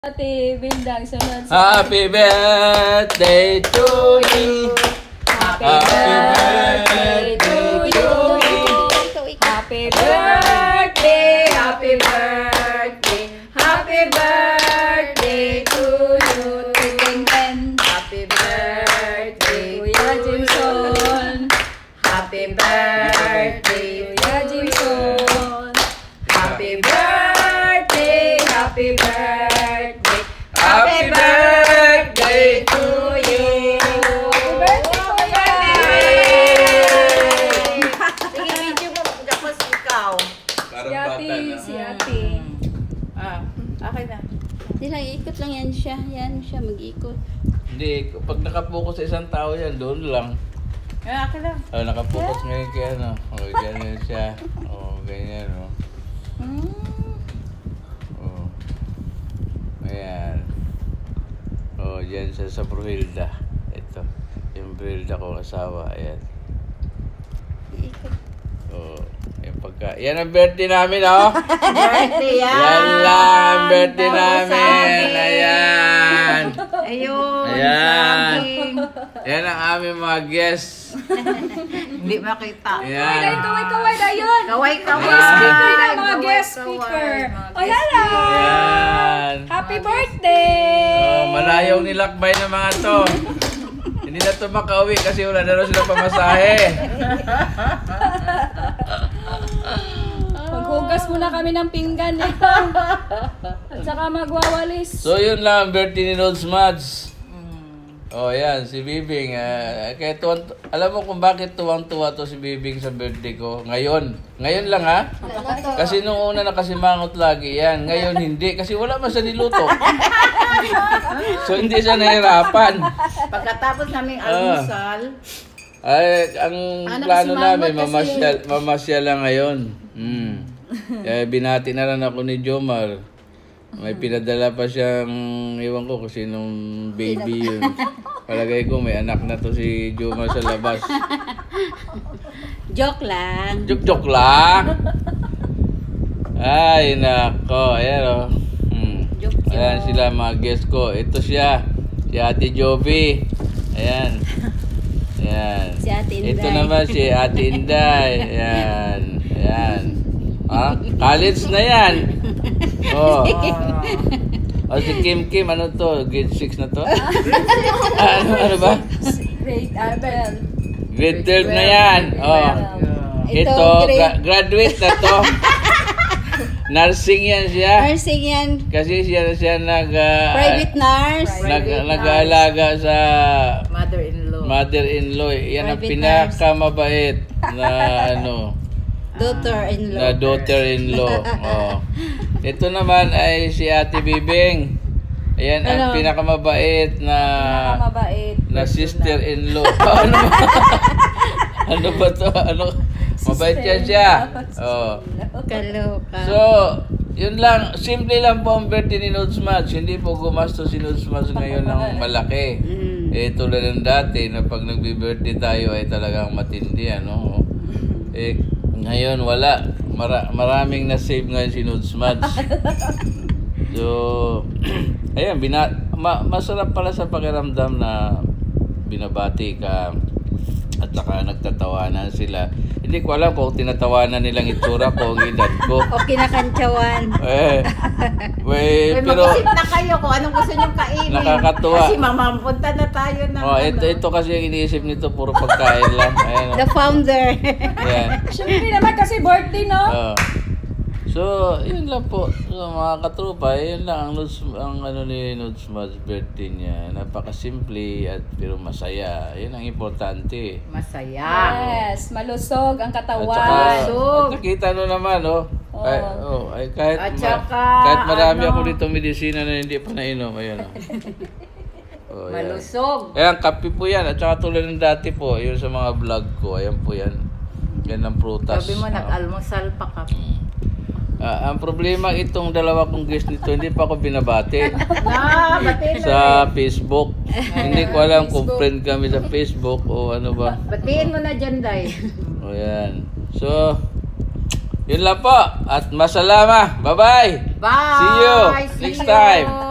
Ate Bindang, sunod sa Happy birthday to you. Happy birthday to you. Happy birthday, happy birthday, happy birthday to you. Happy birthday, Kuya Jimson. Happy birthday, Kuya Jimson. Happy birthday, happy birthday. Happy birthday to you. Sige, video mo. Tapos ikaw. Si ate. Okay na. Hindi lang, ikot lang yan siya. Yan siya, mag-ikot. Hindi, pag nakapokus sa isang tao yan, doon lang. Okay lang. Oh, nakapokus ngayon kaya ano. Oh, ganyan siya. Oh, ganyan, oh. Oh. Ayan. Oh, dyan siya sa Bruhilda. Ito. Yung Bruhilda kong asawa. Ayan. Ikot. Oh. Yung pagka... Yan ang birthday namin, oh. Birthday yan. Yan lang ang birthday namin. Ayan. Ayun. Ayan. Yan ang aming mga guests. Hindi makita. Ayan. Kaway dayon. Kaway. Speaker na mga guest speaker. Oh, hello. Ayan. Happy birthday. Oh, malayong nilakbay ng mga to. Hindi na to makauwi kasi wala na rin silang pamasahe. Maghugas muna kami ng pinggan nito. At saka magwawalis. So yun lang ang birthday ni Lods Mads. Oh, yan, si Bibing. Kaya alam mo kung bakit tuwang-tuwa to si Bibing sa birthday ko? Ngayon. Ngayon lang, ha? Kasi nung una nakasimangot lagi yan. Ngayon hindi. Kasi wala man siya niluto. So hindi siya nahirapan. Pagkatapos namin almusal, Ay, ang plano namin, kasi- mamasyal lang ngayon. Binati na lang ako ni Jomar. May pinadala pa siyang, iwan ko kung sinong baby yun. Palagay ko may anak na to si Jomar sa labas. Joke lang. Joke lang. Ay, nako. Ayan, o. Joke Ayan sila mga guest ko. Ito siya. Si Ate Jovi. Ayan. Ayan. Si Ate Inday. Ito naman si Ate Inday. Ayan. Ayan. Ha? College na yan. Oh. O si Kim, ano to? Grade 6 na to? ano ba? Great Abel. Grade 12 na yan. Oh. Ito, graduate na to. Nursing yan siya. Nursing yan. Kasi siya Private nurse. nag-aalaga sa mother-in-law. mother-in-law. Yan ang Private pinakamabait na Daughter-in-law. na daughter-in-law. Oh. Ito naman ay si Ate Bibing. Ayan ang pinakamabait na Mabait. na sister-in-law. Ano ba? Ano ba to? Ano? Mabait yan siya. Oh. Kaloka. So, yun lang. Simple lang po ang birthday ni Lods Mads. Hindi po gumastos si Lods Mads ngayon ng malaki. Tulad ng dati na pag nagbi-birthday tayo ay talagang matindi, ano? Ngayon wala. Maraming na-save ngayon si Lods Mads. So, ayan, masarap pala sa pakiramdam na binabati ka at saka nagtatawanan sila. Hindi ko alam kung tinatawanan nilang itsura ko, ang edad ko. O kinakantsawan. Pero mag-isip na kayo kung anong gusto niyong kainin. Nakakatuwa. Kasi mamapunta na tayo ng ito kasi ang iniisip nito, puro pagkain lang. Ayan, The founder. Ayan. Siyempre naman kasi birthday, no? So, yun lang po. So, mga katrupa, yun lang ang ano ni Lods Mads birthday niya. Napakasimple at pero masaya. Yun ang importante. masaya. Yes, malusog ang At katawan. saka, nakita nyo naman, kahit marami ako dito medisina na hindi pa nainom. Ayan, oh. Ayan. Malusog. Ayan, kape po yan. At saka tulad ng dati po, yun sa mga vlog ko. Ayan po yan. Yan ang prutas. Sabi mo, nag-almusal pa ka. Ang problema itong dalawa kong guest nito, hindi pa ako binabati Batiin sa Facebook. Hindi ko alam kung friend kami sa Facebook o ano ba. Batiin mo na dyan, Day. O yan. So, Yun lang po. At masalama. Bye-bye. Bye. See you next time.